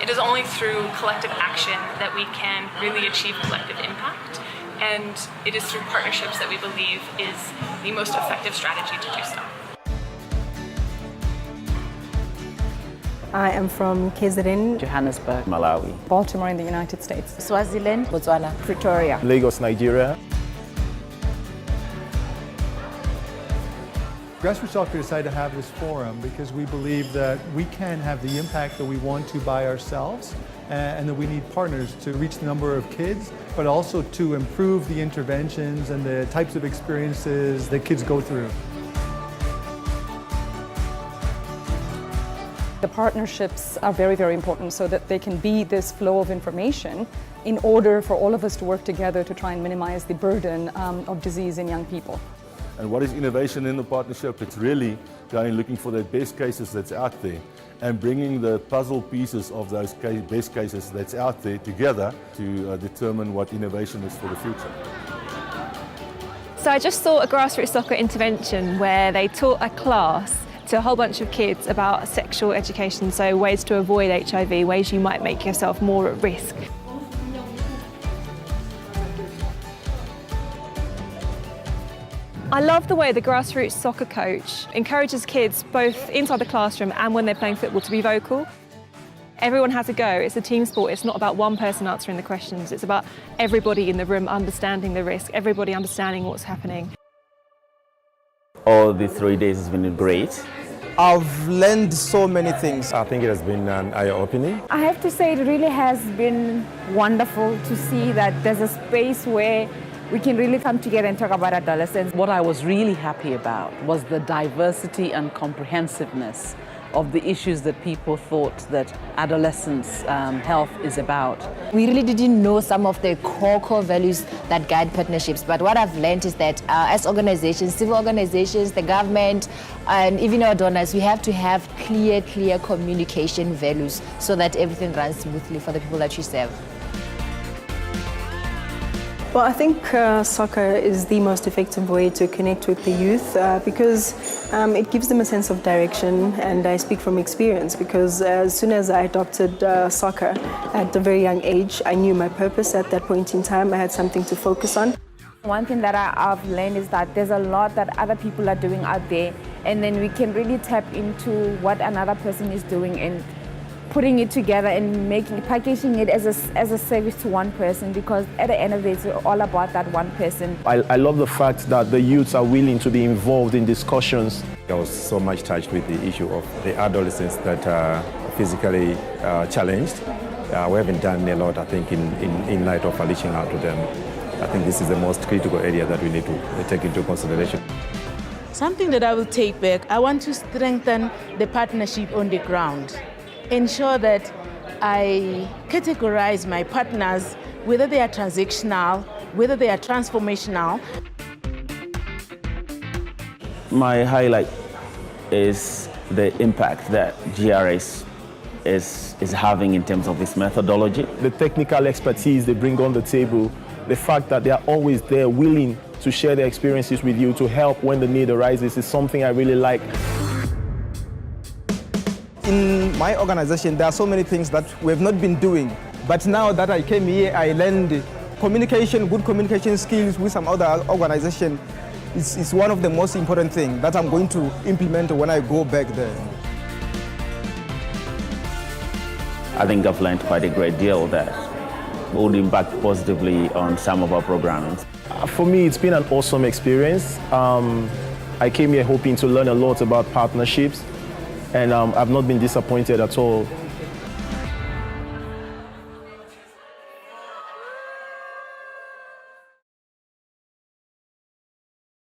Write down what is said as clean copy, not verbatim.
It is only through collective action that we can really achieve collective impact, and it is through partnerships that we believe is the most effective strategy to do so. I am from KZN, Johannesburg, Malawi, Baltimore in the United States, Swaziland, Botswana, Pretoria, Lagos, Nigeria. Grassroot Soccer decided to have this forum because we believe that we can have the impact that we want to by ourselves, and that we need partners to reach the number of kids, but also to improve the interventions and the types of experiences that kids go through. The partnerships are very, very important so that they can be this flow of information in order for all of us to work together to try and minimize the burden of disease in young people. And what is innovation in the partnership? It's really going looking for the best cases that's out there and bringing the puzzle pieces of those best cases that's out there together to determine what innovation is for the future. So I just saw a grassroots soccer intervention where they taught a class to a whole bunch of kids about sexual education, so ways to avoid HIV, ways you might make yourself more at risk. I love the way the grassroots soccer coach encourages kids both inside the classroom and when they're playing football to be vocal. Everyone has a go. It's a team sport. It's not about one person answering the questions. It's about everybody in the room understanding the risk, everybody understanding what's happening. All the 3 days has been great. I've learned so many things. I think it has been an eye-opening. I have to say it really has been wonderful to see that there's a space where we can really come together and talk about adolescence. What I was really happy about was the diversity and comprehensiveness of the issues that people thought that adolescents' health is about. We really didn't know some of the core values that guide partnerships, but what I've learned is that as organizations, civil organizations, the government, and even our donors, we have to have clear communication values so that everything runs smoothly for the people that we serve. Well, I think soccer is the most effective way to connect with the youth because it gives them a sense of direction, and I speak from experience because as soon as I adopted soccer at a very young age, I knew my purpose at that point in time. I had something to focus on. One thing that I've learned is that there's a lot that other people are doing out there, and then we can really tap into what another person is doing and putting it together and packaging it as a service to one person, because at the end of the day, it's all about that one person. I love the fact that the youths are willing to be involved in discussions. I was so much touched with the issue of the adolescents that are physically challenged. We haven't done a lot, I think, in light of reaching out to them. I think this is the most critical area that we need to take into consideration. Something that I will take back, I want to strengthen the partnership on the ground. Ensure that I categorize my partners, whether they are transactional, whether they are transformational. My highlight is the impact that GRS is having in terms of its methodology. The technical expertise they bring on the table, the fact that they are always there willing to share their experiences with you, to help when the need arises, is something I really like. In my organization, there are so many things that we have not been doing. But now that I came here, I learned communication, good communication skills with some other organization. It's one of the most important things that I'm going to implement when I go back there. I think I've learned quite a great deal that would impact positively on some of our programs. For me, it's been an awesome experience. I came here hoping to learn a lot about partnerships, and I've not been disappointed at all.